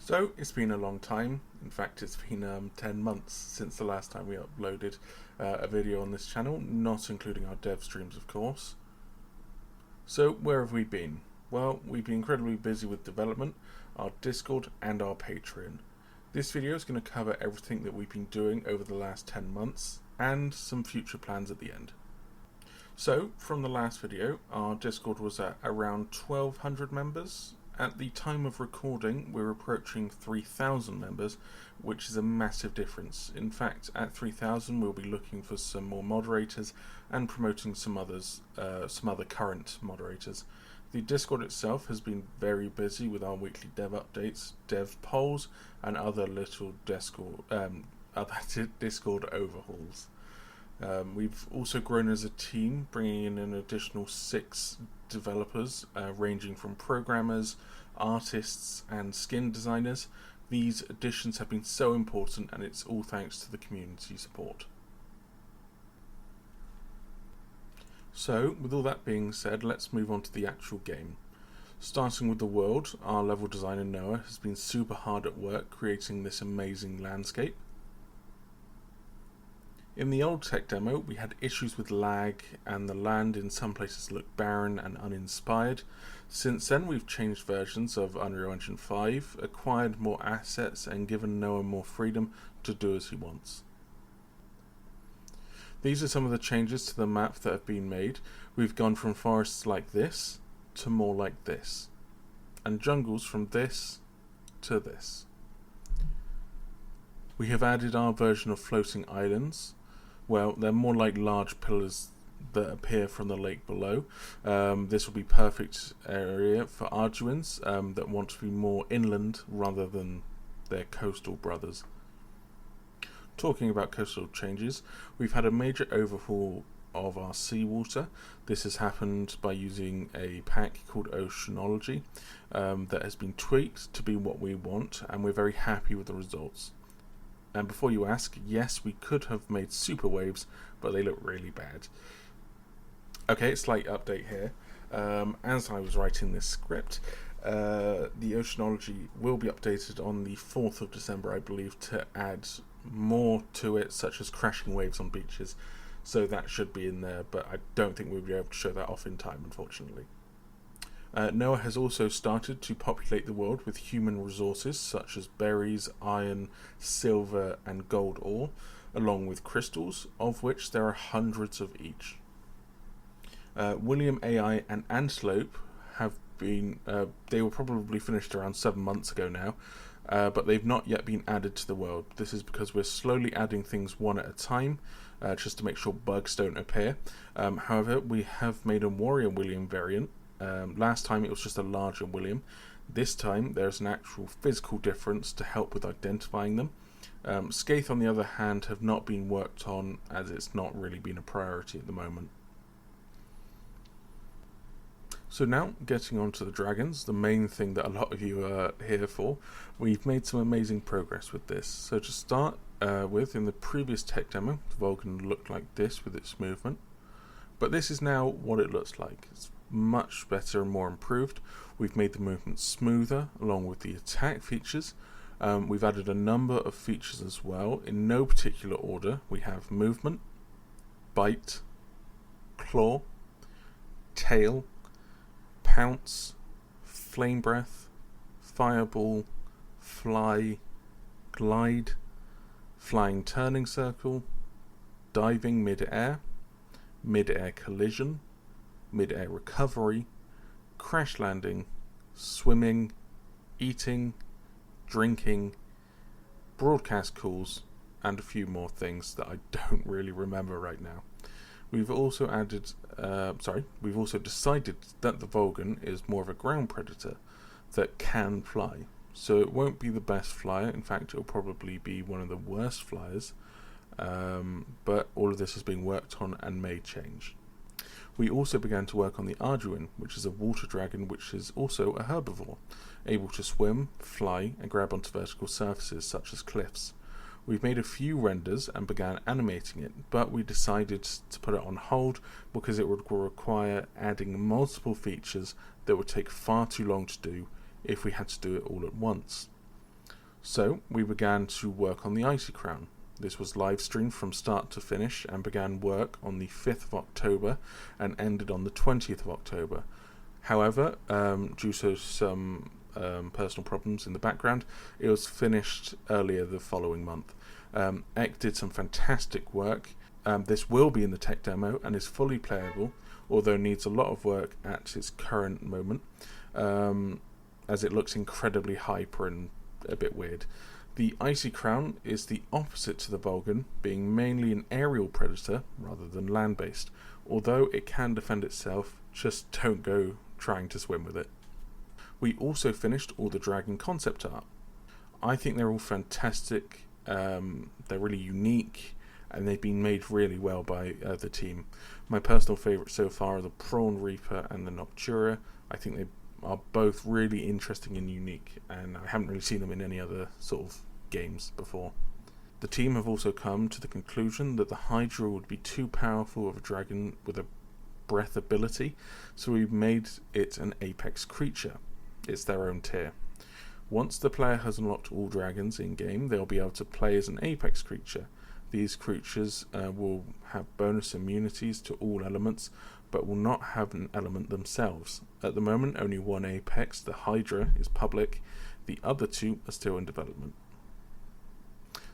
So it's been a long time. In fact, it's been 10 months since the last time we uploaded a video on this channel, not including our dev streams, of course. So where have we been? Well, we've been incredibly busy with development, our Discord and our Patreon. This video is going to cover everything that we've been doing over the last 10 months and some future plans at the end. So, from the last video, our Discord was at around 1,200 members. At the time of recording, we're approaching 3,000 members, which is a massive difference. In fact, at 3,000, we'll be looking for some more moderators and promoting some other current moderators. The Discord itself has been very busy with our weekly dev updates, dev polls, and other little Discord overhauls. We've also grown as a team, bringing in an additional 6 developers, ranging from programmers, artists, and skin designers. These additions have been so important, and it's all thanks to the community support. So, with all that being said, let's move on to the actual game. Starting with the world, our level designer Noah has been super hard at work creating this amazing landscape. In the old tech demo, we had issues with lag, and the land in some places looked barren and uninspired. Since then, we've changed versions of Unreal Engine 5, acquired more assets, and given Noah more freedom to do as he wants. These are some of the changes to the map that have been made. We've gone from forests like this to more like this, and jungles from this to this. We have added our version of floating islands. Well, they're more like large pillars that appear from the lake below. This will be perfect area for Arduins that want to be more inland rather than their coastal brothers. Talking about coastal changes, we've had a major overhaul of our seawater. This has happened by using a pack called Oceanology that has been tweaked to be what we want, and we're very happy with the results. And before you ask, yes, we could have made super waves, but they look really bad. Okay, slight update here. As I was writing this script, the Oceanology will be updated on the 4th of December, I believe, to add more to it, such as crashing waves on beaches. So that should be in there, but I don't think we'll be able to show that off in time, unfortunately. Noah has also started to populate the world with human resources such as berries, iron, silver and gold ore, along with crystals, of which there are hundreds of each. William AI and Antelope have been, they were probably finished around 7 months ago now, but they've not yet been added to the world. This is because we're slowly adding things one at a time, just to make sure bugs don't appear. However, we have made a Warrior William variant. Last time it was just a larger William. This time there's an actual physical difference to help with identifying them. Skaith, on the other hand, have not been worked on, as it's not really been a priority at the moment. So now, getting on to the dragons, the main thing that a lot of you are here for, we've made some amazing progress with this. So to start with, in the previous tech demo, the Vulgan looked like this with its movement. But this is now what it looks like. It's much better and more improved. We've made the movement smoother, along with the attack features. We've added a number of features as well. In no particular order, we have movement, bite, claw, tail, pounce, flame breath, fireball, fly, glide, flying turning circle, diving mid-air, mid-air collision, mid-air recovery, crash landing, swimming, eating, drinking, broadcast calls, and a few more things that I don't really remember right now. We've also decided that the Vulgan is more of a ground predator that can fly. So it won't be the best flyer. In fact, it'll probably be one of the worst flyers. But all of this is being worked on and may change. We also began to work on the Arduin, which is a water dragon which is also a herbivore, able to swim, fly, and grab onto vertical surfaces such as cliffs. We've made a few renders and began animating it, but we decided to put it on hold because it would require adding multiple features that would take far too long to do if we had to do it all at once. So we began to work on the Icy Crown. This was live streamed from start to finish and began work on the 5th of October and ended on the 20th of October. However, due to some personal problems in the background, it was finished earlier the following month. Ek did some fantastic work. This will be in the tech demo and is fully playable, although needs a lot of work at its current moment, as it looks incredibly hyper and a bit weird. The Icy Crown is the opposite to the Vulgan, being mainly an aerial predator rather than land-based. Although it can defend itself, just don't go trying to swim with it. We also finished all the dragon concept art. I think they're all fantastic, they're really unique, and they've been made really well by the team. My personal favourites so far are the Prawn Reaper and the Noctura. I think they are both really interesting and unique, and I haven't really seen them in any other sort of games before. The team have also come to the conclusion that the Hydra would be too powerful of a dragon with a breath ability, so we've made it an apex creature. It's their own tier. Once the player has unlocked all dragons in game, they'll be able to play as an apex creature. These creatures will have bonus immunities to all elements, but will not have an element themselves. At the moment, only one apex, the Hydra, is public. The other two are still in development.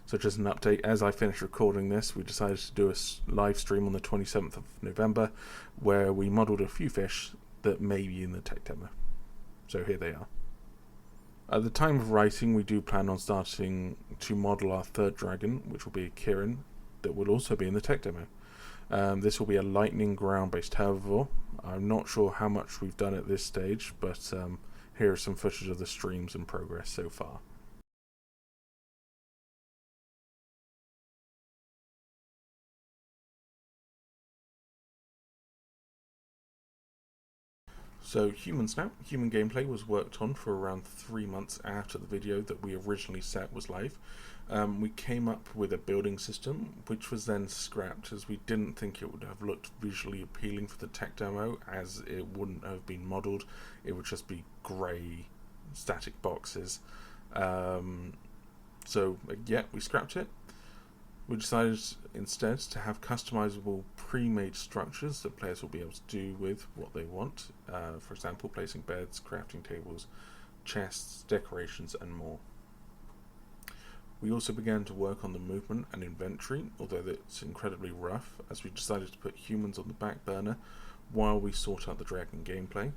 So just an update, as I finished recording this, we decided to do a live stream on the 27th of November where we modelled a few fish that may be in the tech demo. So here they are. At the time of writing, we do plan on starting to model our third dragon, which will be a Kirin, that will also be in the tech demo. This will be a lightning ground-based herbivore. I'm not sure how much we've done at this stage, but here is some footage of the streams in progress so far. So humans now. Human gameplay was worked on for around 3 months after the video that we originally set was live. We came up with a building system which was then scrapped as we didn't think it would have looked visually appealing for the tech demo, as it wouldn't have been modelled. It would just be grey static boxes. So yeah, we scrapped it. We decided instead to have customizable pre-made structures that players will be able to do with what they want. For example, placing beds, crafting tables, chests, decorations, and more. We also began to work on the movement and inventory, although it's incredibly rough, as we decided to put humans on the back burner while we sort out the dragon gameplay,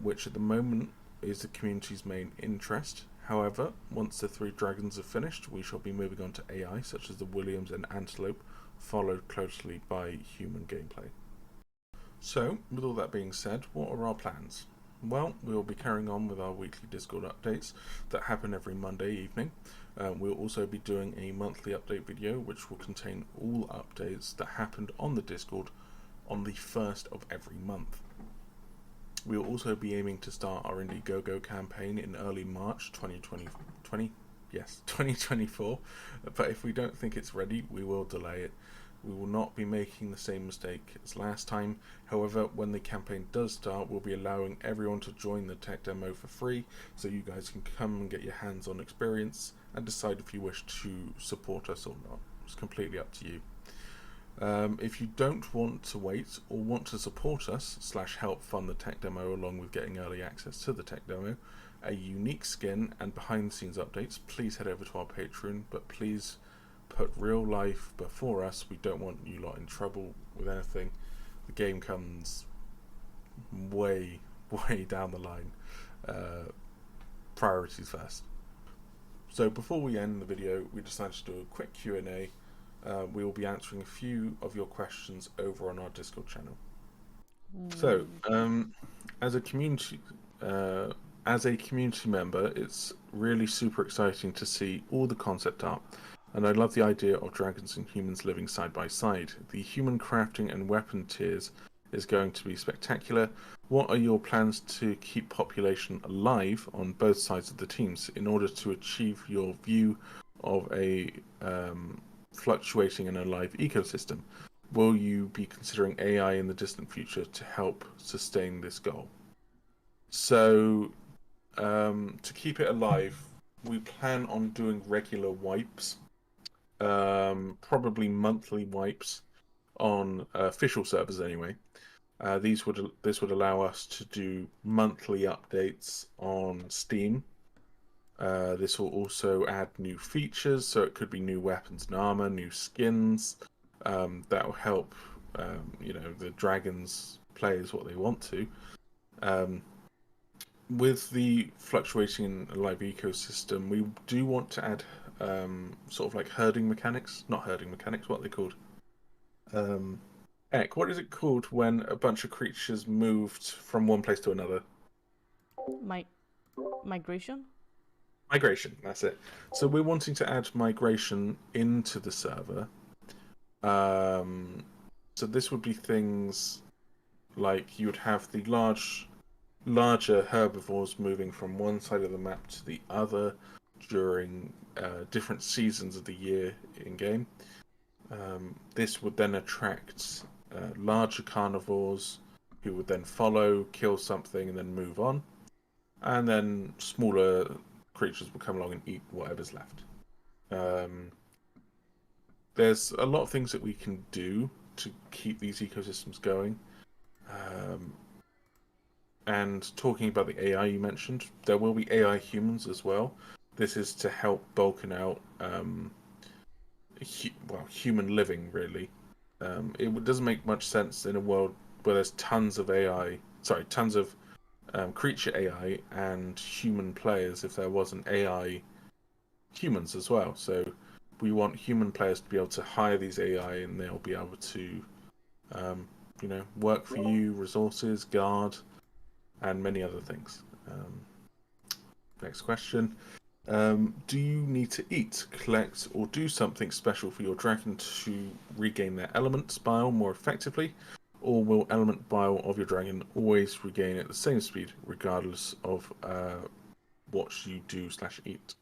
which at the moment is the community's main interest. However, once the 3 dragons are finished, we shall be moving on to AI, such as the Williams and Antelope, followed closely by human gameplay. So, with all that being said, what are our plans? Well, we will be carrying on with our weekly Discord updates that happen every Monday evening. We'll also be doing a monthly update video, which will contain all updates that happened on the Discord on the 1st of every month. We will also be aiming to start our Indiegogo campaign in early March 2024, but if we don't think it's ready, we will delay it. We will not be making the same mistake as last time. However, when the campaign does start, we'll be allowing everyone to join the tech demo for free, so you guys can come and get your hands-on experience and decide if you wish to support us or not. It's completely up to you. If you don't want to wait or want to support us / help fund the tech demo along with getting early access to the tech demo, a unique skin and behind the scenes updates, please head over to our Patreon, but please put real life before us. We don't want you lot in trouble with anything. The game comes way down the line. Priorities first. So before we end the video, we decided to do a quick Q&A. We will be answering a few of your questions over on our Discord channel. So, as a community member, it's really super exciting to see all the concept art, and I love the idea of dragons and humans living side by side. The human crafting and weapon tiers is going to be spectacular. What are your plans to keep population alive on both sides of the teams in order to achieve your view of a fluctuating and alive ecosystem? Will you be considering AI in the distant future to help sustain this goal? So, to keep it alive, we plan on doing regular wipes, probably monthly wipes on official servers anyway. This would allow us to do monthly updates on Steam. This will also add new features, so it could be new weapons and armor, new skins. That will help, the dragons players what they want to. Um, with the fluctuating live ecosystem, we do want to add sort of like herding mechanics. Not herding mechanics, what are they called? What is it called when a bunch of creatures moved from one place to another? My migration. Migration, that's it. So we're wanting to add migration into the server. So this would be things like you would have the larger herbivores moving from one side of the map to the other during different seasons of the year in game. This would then attract larger carnivores who would then follow, kill something, and then move on. And then smaller creatures will come along and eat whatever's left. There's a lot of things that we can do to keep these ecosystems going. And talking about the AI you mentioned, there will be AI humans as well. This is to help bulken out, human living, really. It doesn't make much sense in a world where there's tons of creature AI and human players if there wasn't AI humans as well. So we want human players to be able to hire these AI and they'll be able to, work for you, resources, guard, and many other things. Next question. Do you need to eat, collect, or do something special for your dragon to regain their element bile more effectively? Or will element bile of your dragon always regain at the same speed, regardless of what you do/eat?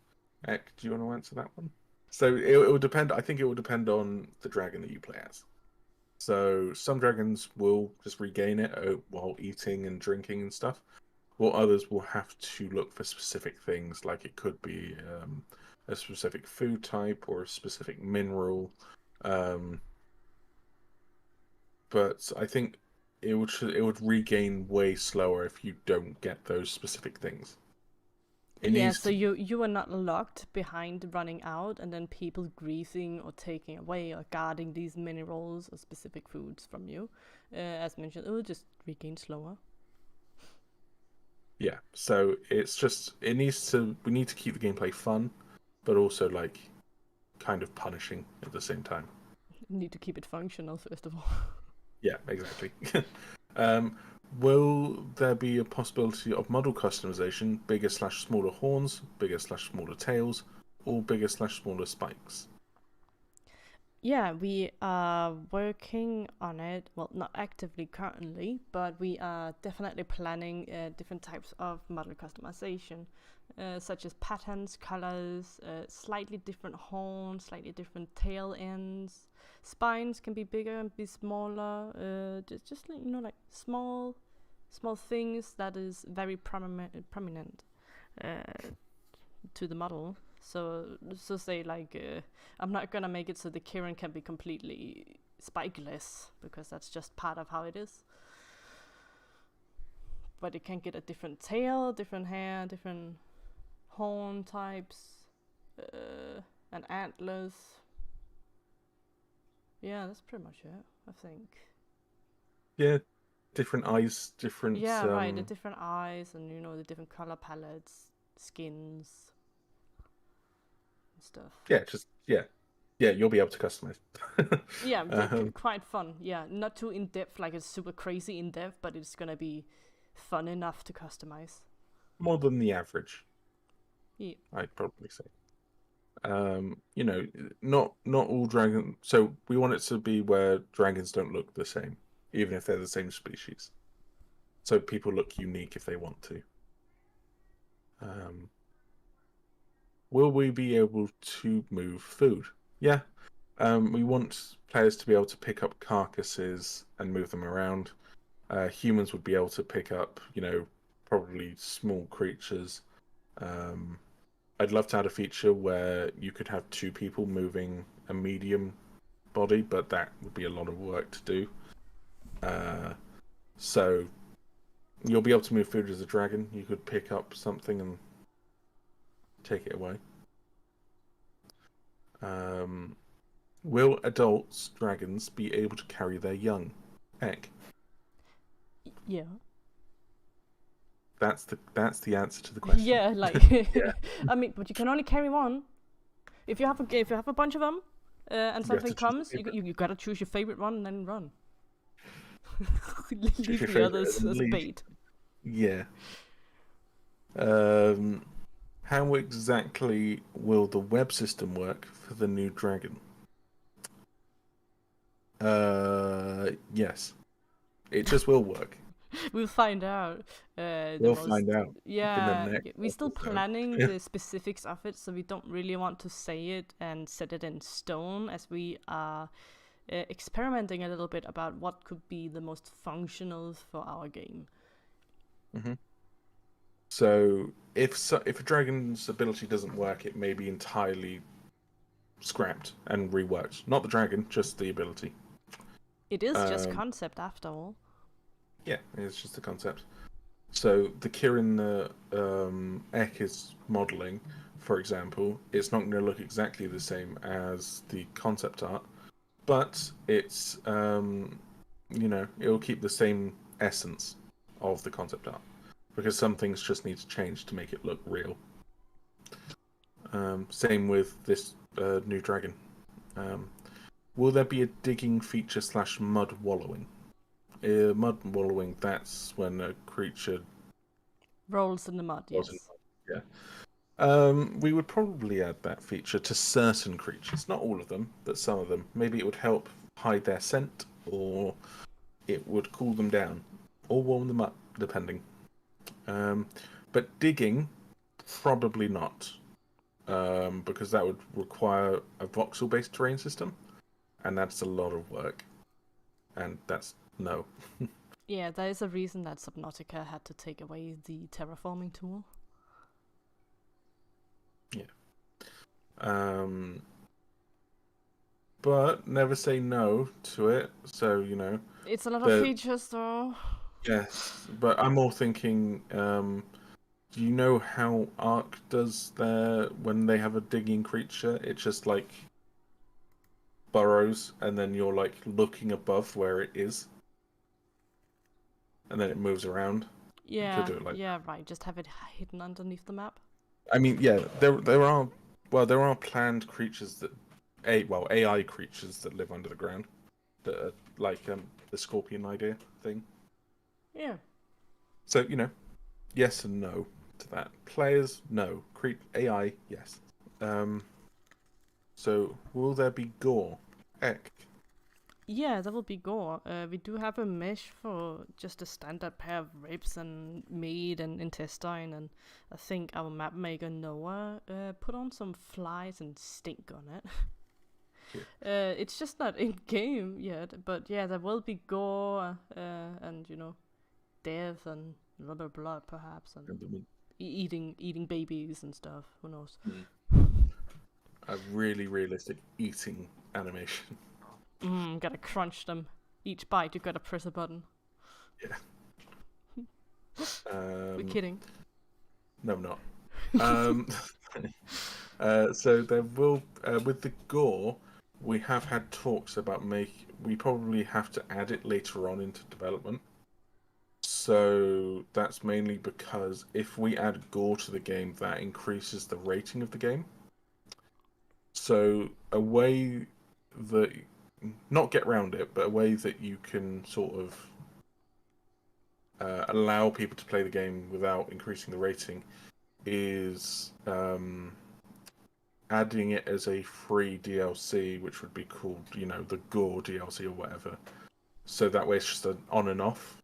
Ek, do you want to answer that one? So it will depend. I think it will depend on the dragon that you play as. So some dragons will just regain it while eating and drinking and stuff. While others will have to look for specific things, like it could be a specific food type or a specific mineral. But I think it would regain way slower if you don't get those specific things. It Yeah, needs so to. you are not locked behind running out and then people greasing or taking away or guarding these minerals or specific foods from you. As mentioned, it will just regain slower. Yeah, so it's just it needs to. We need to keep the gameplay fun, but also like kind of punishing at the same time. You need to keep it functional first of all. Yeah, exactly. um, will there be a possibility of model customization, bigger/smaller horns, bigger/smaller tails, or bigger/smaller spikes? Yeah, we are working on it. Well, not actively currently, but we are definitely planning different types of model customization, such as patterns, colors, slightly different horns, slightly different tail ends. Spines can be bigger and be smaller. Just like small things that is very prominent to the model. So say like I'm not gonna make it so the Kirin can be completely spikeless because that's just part of how it is. But it can get a different tail, different hair, different horn types, and antlers. Yeah, that's pretty much it, I think. Yeah, different eyes, different. Yeah, right. The different eyes and the different color palettes, skins, and stuff. Yeah. You'll be able to customize. Yeah, um, quite fun. Yeah, not too in depth, like it's super crazy in depth, but it's gonna be fun enough to customize. more than the average, Yeah. I'd probably say. You know, not all dragon. So we want it to be where dragons don't look the same, even if they're the same species. So people look unique if they want to. Um, will we be able to move food? Yeah. We want players to be able to pick up carcasses and move them around. Humans would be able to pick up, probably small creatures. Um, I'd love to add a feature where you could have two people moving a medium body, but that would be a lot of work to do. So you'll be able to move food as a dragon. You could pick up something and take it away. Will adults dragons be able to carry their young? Heck, Yeah. that's the answer to the question. Yeah, like Yeah. I mean, but you can only carry one. If you have a bunch of them, and something comes, you gotta choose your favorite one and then run. Leave the others as bait. Yeah. How exactly will the web system work for the new dragon? Yes. It just will work. We'll find out. We'll find out. Yeah, we're still episode. planning the specifics of it, so we don't really want to say it and set it in stone, as we are experimenting a little bit about what could be the most functional for our game. Mm-hmm. So if a dragon's ability doesn't work, it may be entirely scrapped and reworked. Not the dragon, just the ability. It is just concept after all. Yeah, it's just the concept. So the Kirin Ek is modeling, for example, it's not going to look exactly the same as the concept art, but it's it'll keep the same essence of the concept art, because some things just need to change to make it look real. Same with this new dragon. Will there be a digging feature / mud wallowing? Mud wallowing, that's when a creature rolls in the mud, yes. Yeah. We would probably add that feature to certain creatures, not all of them, but some of them. Maybe it would help hide their scent, or it would cool them down, or warm them up, depending. But digging, probably not, because that would require a voxel-based terrain system, and that's a lot of work, and that's no. Yeah, there is a reason that Subnautica had to take away the terraforming tool. Yeah. But never say no to it, so, It's a lot of features, though. Yes, but I'm more thinking, do you know how Ark does when they have a digging creature? It's just like burrows, and then you're like looking above where it is, and then it moves around. Yeah, right. Just have it hidden underneath the map. I mean, yeah, there are planned creatures that, AI creatures that live under the ground, that are like the scorpion idea thing. Yeah. So yes and no to that. Players, no. AI, yes. So will there be gore? Heck. Yeah, that will be Gore. We do have a mesh for just a standard pair of ribs and meat and intestine, and I think our map maker Noah put on some flies and stink on it. Yeah. It's just not in game yet, but yeah, there will be gore and death and a lot of blood, perhaps, and eating babies and stuff. Who knows? A really realistic eating animation. Gotta crunch them. Each bite, you gotta press a button. Yeah. We're kidding. No, I'm not. So there will, with the gore, we have had talks about we probably have to add it later on into development. So that's mainly because if we add gore to the game, that increases the rating of the game. So a way that, not get around it, but a way that you can sort of allow people to play the game without increasing the rating is adding it as a free DLC, which would be called, the Gore DLC or whatever. So that way it's just an on and off,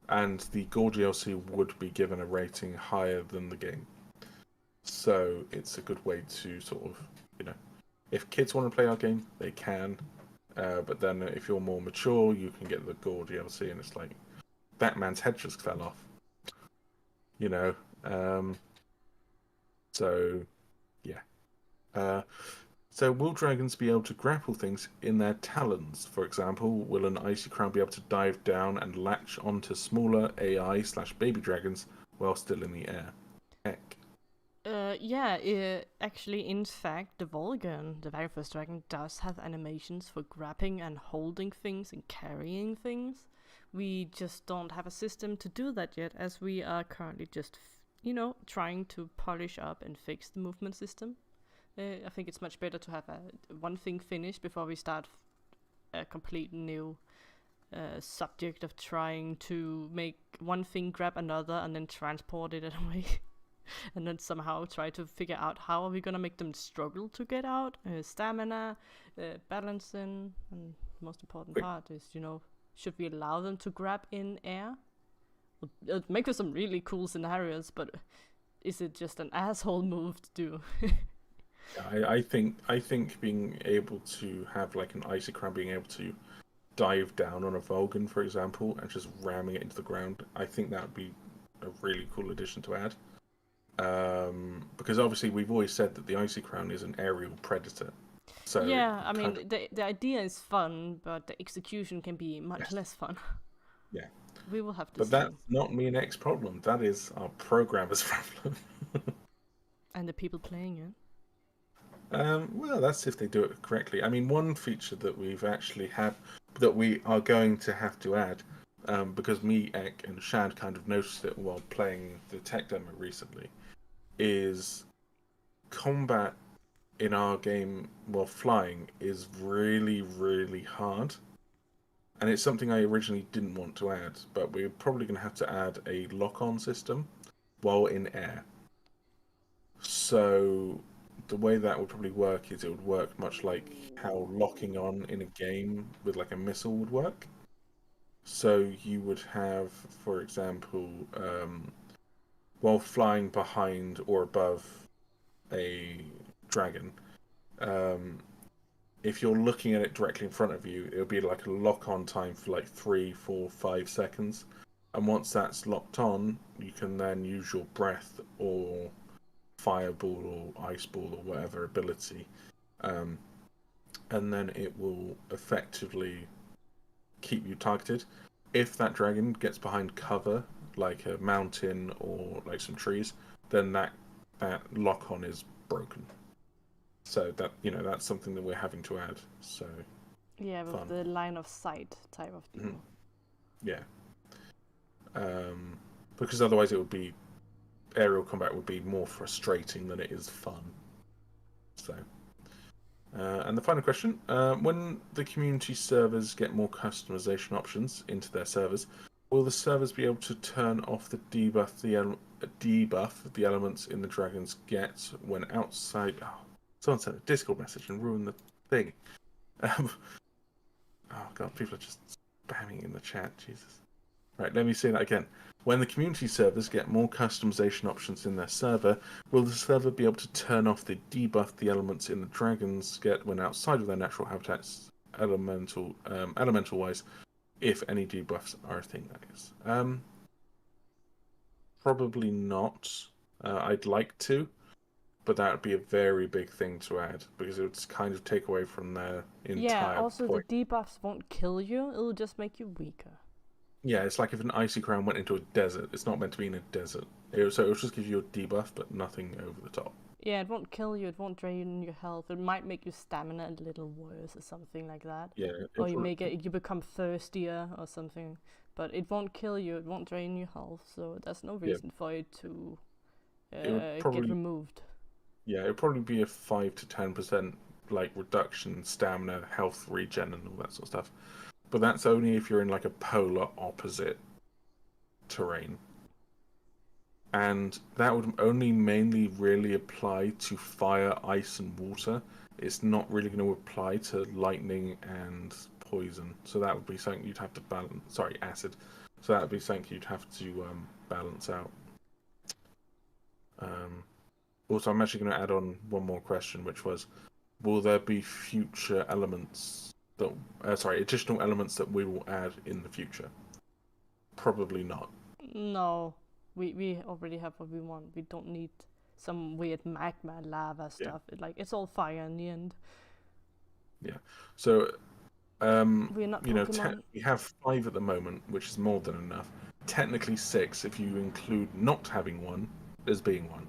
and the Gore DLC would be given a rating higher than the game. So it's a good way to sort of, if kids want to play our game, they can. But then if you're more mature, you can get the Gore DLC, and it's like, that man's head just fell off. So Uh, so will dragons be able to grapple things in their talons? For example, will an Icy Crown be able to dive down and latch onto smaller AI/baby dragons while still in the air? Heck. Yeah, actually, in fact, the Vulgan, the very first dragon, does have animations for grabbing and holding things and carrying things. We just don't have a system to do that yet, as we are currently just, trying to polish up and fix the movement system. I think it's much better to have one thing finished before we start a complete new subject of trying to make one thing grab another and then transport it away. And then somehow try to figure out how are we gonna make them struggle to get out, stamina, balancing, and the most important Quick. part is, should we allow them to grab in air? It'll make for some really cool scenarios, but is it just an asshole move to do? I think being able to have like an Icy Crown being able to dive down on a Vulgan, for example, and just ramming it into the ground, I think that would be a really cool addition to add. Because obviously we've always said that the Icy Crown is an aerial predator. So Yeah, I kind mean, of, the idea is fun, but the execution can be much yes, less fun. yeah. We will have to But see. that's not me next problem. That is our programmer's problem. And the people playing it. Well, that's if they do it correctly. I mean, one feature that we've actually had that we are going to have to add, because me, Ek, and Shad kind of noticed it while playing the tech demo recently, is combat in our game while flying is really, really hard. And it's something I originally didn't want to add, but we're probably going to have to add a lock-on system while in air. So the way that would probably work is it would work much like how locking on in a game with like a missile would work. So you would have, for example, while flying behind or above a dragon, um, if you're looking at it directly in front of you, it'll be like a lock on time for like 3, 4, 5 seconds. And once that's locked on, you can then use your breath or fireball or ice ball or whatever ability. Um, and then it will effectively keep you targeted. If that dragon gets behind cover, like a mountain or like some trees, then that lock on is broken. So that that's something that we're having to add. So Yeah, with fun. the line of sight type of Mhm. deal. Yeah. Because otherwise it would be aerial combat would be more frustrating than it is fun. So, and the final question: when the community servers get more customization options into their servers, will the servers be able to turn off the debuff the elements in the dragons get when outside? Oh, someone sent a Discord message and ruined the thing. Um, oh god, people are just spamming in the chat. Jesus. Right, let me say that again. When the community servers get more customization options in their server, will the server be able to turn off the debuff the elements in the dragons get when outside of their natural habitats, elemental wise, if any debuffs are a thing, that is? Probably not. I'd like to, but that would be a very big thing to add because it would kind of take away from their Yeah, entire also the point. debuffs won't kill you, it'll just make you weaker. Yeah, it's like if an Icy Crown went into a desert. It's not meant to be in a desert. So it will just give you a debuff, but nothing over the top. Yeah, it won't kill you, it won't drain your health. It might make your stamina a little worse or something like that. Yeah, Or you become thirstier or something. But it won't kill you, it won't drain your health, so there's no yeah. reason for it to It would get probably removed. it would probably be a 5 to 10% like reduction in stamina, health regen, and all that sort of stuff. But that's only if you're in like a polar opposite terrain. And that would only mainly really apply to fire, ice, and water. It's not really going to apply to lightning and poison. So that would be something you'd have to balance. Sorry, acid. So that would be something you'd have to balance out. Also, I'm actually going to add on one more question, which was, will there be future elements that, additional elements that we will add in the future? Probably not. No, we already have what we want. We don't need some weird magma lava stuff. It's all fire in the end. Yeah. So, We're not Pokemon. we have 5 at the moment, which is more than enough. Technically 6 if you include not having one as being one.